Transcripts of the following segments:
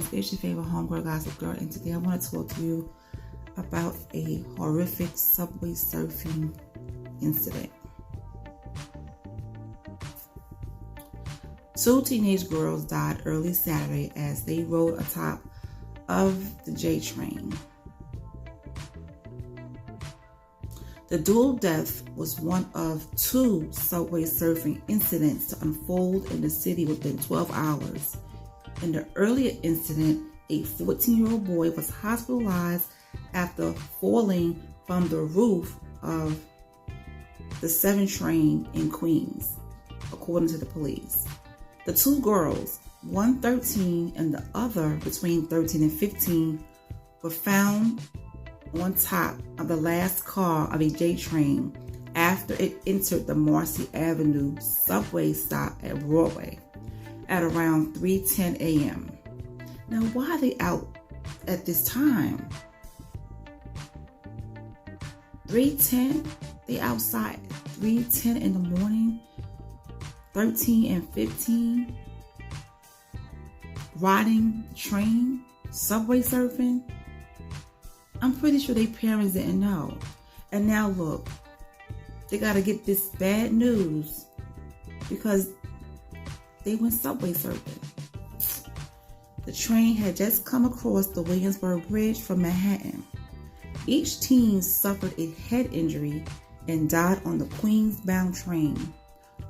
guys, it's your favorite homegirl gossip girl, and today I want to talk to you about a horrific subway surfing incident. Two teenage girls died early Saturday as they rode atop of the J train. The dual death was one of two subway surfing incidents to unfold in the city within 12 hours. In the earlier incident, a 14-year-old boy was hospitalized after falling from the roof of the 7 train in Queens, according to the police. The two girls, one 13 and the other between 13 and 15, were found on top of the last car of a J train after it entered the Marcy Avenue subway stop at Broadway at around 3:10 a.m. Now, why are they out at this time? 3:10? They outside 3:10 in the morning? 13 and 15? Riding train? Subway surfing? I'm pretty sure their parents didn't know. And now look, they got to get this bad news because they went subway surfing. The train had just come across the Williamsburg Bridge from Manhattan. Each teen suffered a head injury and died on the Queens-bound train,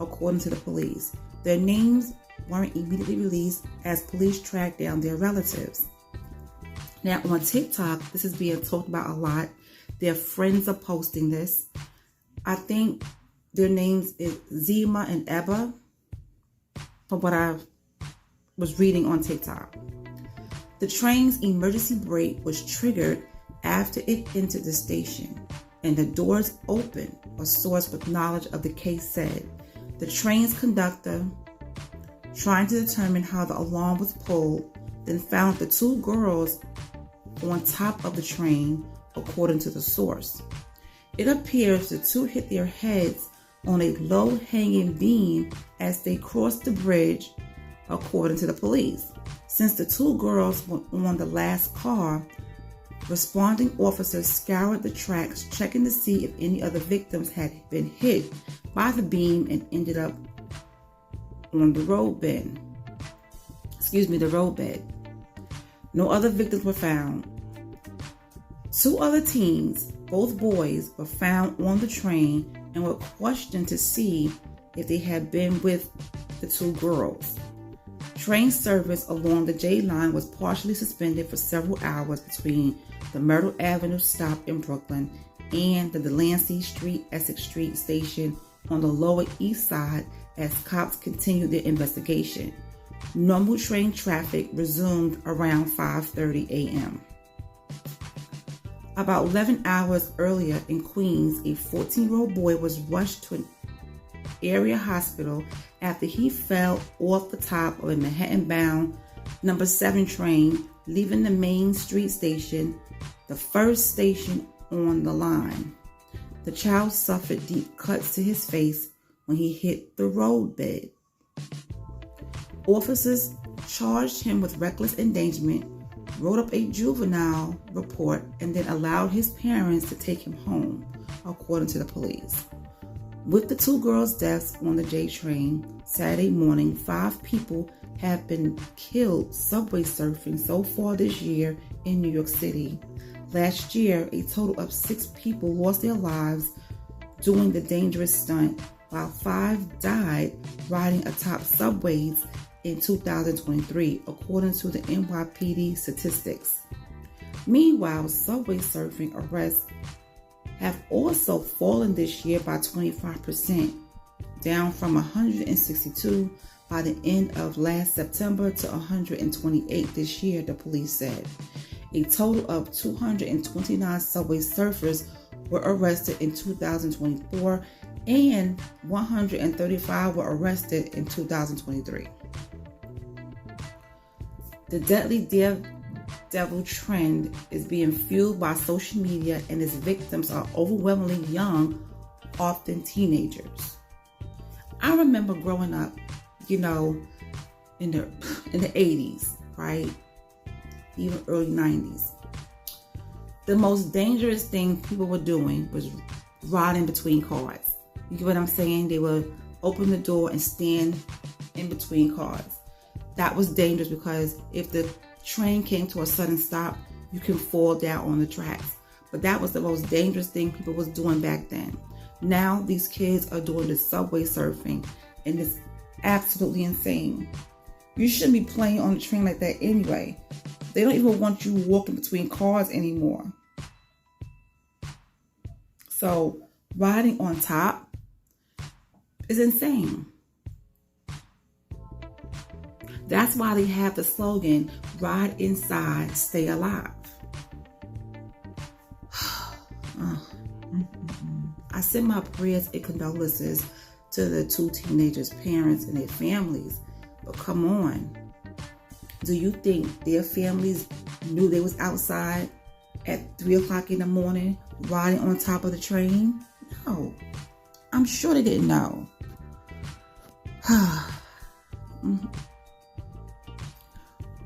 according to the police. Their names weren't immediately released as police tracked down their relatives. Now on TikTok, this is being talked about a lot. Their friends are posting this. I think their names is Zima and Ebba, from what I was reading on TikTok. The train's emergency brake was triggered after it entered the station, and the doors opened, a source with knowledge of the case said. The train's conductor, trying to determine how the alarm was pulled, then found the two girls on top of the train, according to the source. It appears the two hit their heads on a low-hanging beam as they crossed the bridge, according to the police. Since the two girls were on the last car, responding officers scoured the tracks, checking to see if any other victims had been hit by the beam and ended up on the roadbed. The roadbed. No other victims were found. Two other teens, both boys, were found on the train and were questioned to see if they had been with the two girls. Train service along the J line was partially suspended for several hours between the Myrtle Avenue stop in Brooklyn and the Delancey Street, Essex Street station on the Lower East Side as cops continued their investigation. Normal train traffic resumed around 5:30 a.m. About 11 hours earlier in Queens, a 14-year-old boy was rushed to an area hospital after he fell off the top of a Manhattan-bound number 7 train, leaving the Main Street station, the first station on the line. The child suffered deep cuts to his face when he hit the roadbed. Officers charged him with reckless endangerment, wrote up a juvenile report, and then allowed his parents to take him home, according to the police. With the two girls' deaths on the J train Saturday morning, 5 people have been killed subway surfing so far this year in New York City. Last year, a total of 6 people lost their lives doing the dangerous stunt, while 5 died riding atop subways in 2023, according to the NYPD statistics. Meanwhile, subway surfing arrests have also fallen this year by 25%, down from 162 by the end of last September to 128 this year, the police said. A total of 229 subway surfers were arrested in 2024 and 135 were arrested in 2023. The deadly devil trend is being fueled by social media, and its victims are overwhelmingly young, often teenagers. I remember growing up, in the 80s, right? even early 90s. The most dangerous thing people were doing was riding between cars. You get what I'm saying? They would open the door and stand in between cars. That was dangerous because if the train came to a sudden stop, you can fall down on the tracks. But that was the most dangerous thing people was doing back then. Now these kids are doing the subway surfing, and it's absolutely insane. You shouldn't be playing on the train like that anyway. They don't even want you walking between cars anymore. So riding on top is insane. That's why they have the slogan, ride inside, stay alive. I send my prayers and condolences to the two teenagers' parents and their families. But come on. Do you think their families knew they was outside at 3 o'clock in the morning riding on top of the train? No. I'm sure they didn't know.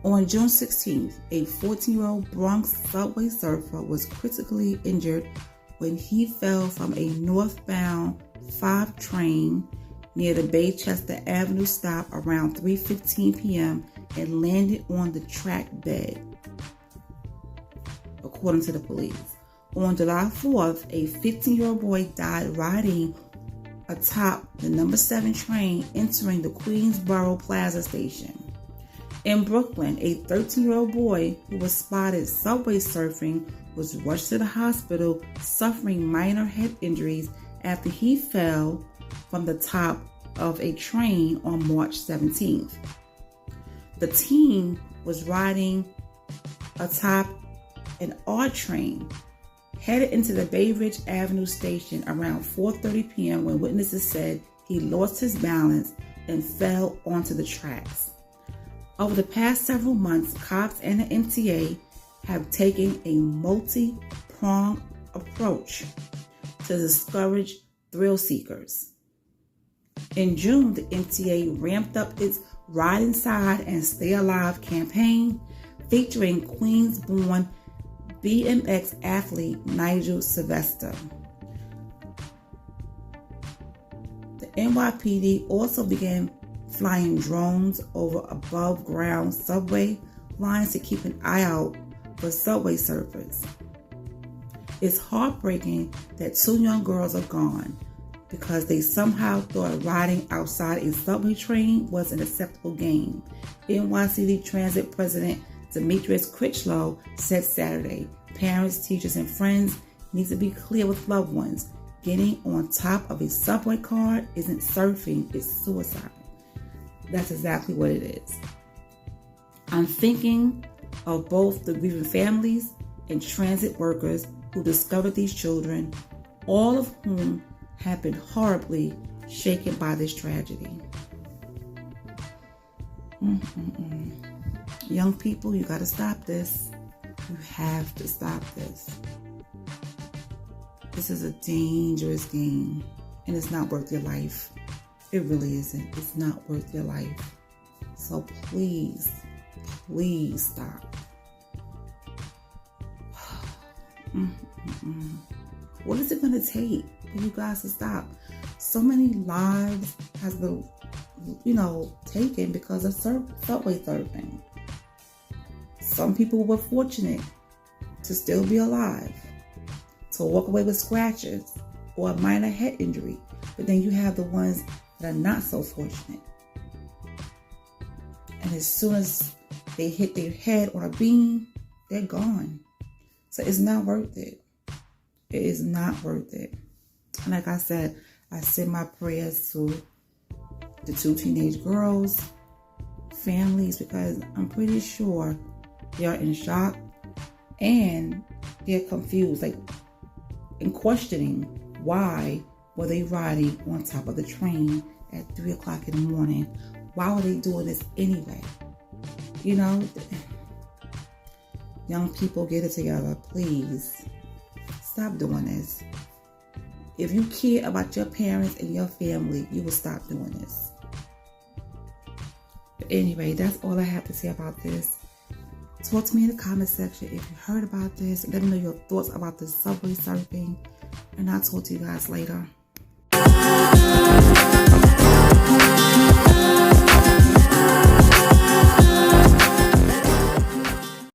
On June 16th, a 14-year-old Bronx subway surfer was critically injured when he fell from a northbound 5 train near the Baychester Avenue stop around 3:15 p.m. and landed on the track bed, according to the police. On July 4th, a 15-year-old boy died riding atop the number 7 train entering the Queensboro Plaza station. In Brooklyn, a 13-year-old boy who was spotted subway surfing was rushed to the hospital suffering minor head injuries after he fell from the top of a train on March 17th. The teen was riding atop an R train headed into the Bay Ridge Avenue station around 4:30 p.m. when witnesses said he lost his balance and fell onto the tracks. Over the past several months, cops and the MTA have taken a multi-pronged approach to discourage thrill seekers. In June, the MTA ramped up its Ride Inside and Stay Alive campaign, featuring Queens-born BMX athlete Nigel Sylvester. The NYPD also began flying drones over above ground subway lines to keep an eye out for subway surfers. It's heartbreaking that 2 young girls are gone because they somehow thought riding outside a subway train was an acceptable game. NYCD Transit President Demetrius Critchlow said Saturday, parents, teachers, and friends need to be clear with loved ones. Getting on top of a subway car isn't surfing, it's suicide. That's exactly what it is. I'm thinking of both the grieving families and transit workers who discovered these children, all of whom have been horribly shaken by this tragedy. Young people, you got to stop this. You have to stop this. This is a dangerous game, and it's not worth your life. It really isn't. It's not worth your life. So please, please stop. What is it going to take for you guys to stop? So many lives has been, taken because of subway surfing. Some people were fortunate to still be alive, to walk away with scratches or a minor head injury. But then you have the ones that are not so fortunate. And as soon as they hit their head on a beam, they're gone. So it's not worth it. It is not worth it. And like I said, I send my prayers to the 2 teenage girls, families, because I'm pretty sure they are in shock and they're confused, and questioning why were they riding on top of the train at 3 o'clock in the morning? Why were they doing this anyway? Young people, get it together, please. Stop doing this. If you care about your parents and your family, you will stop doing this. But anyway, that's all I have to say about this. Talk to me in the comment section if you heard about this. Let me know your thoughts about the subway surfing. And I'll talk to you guys later.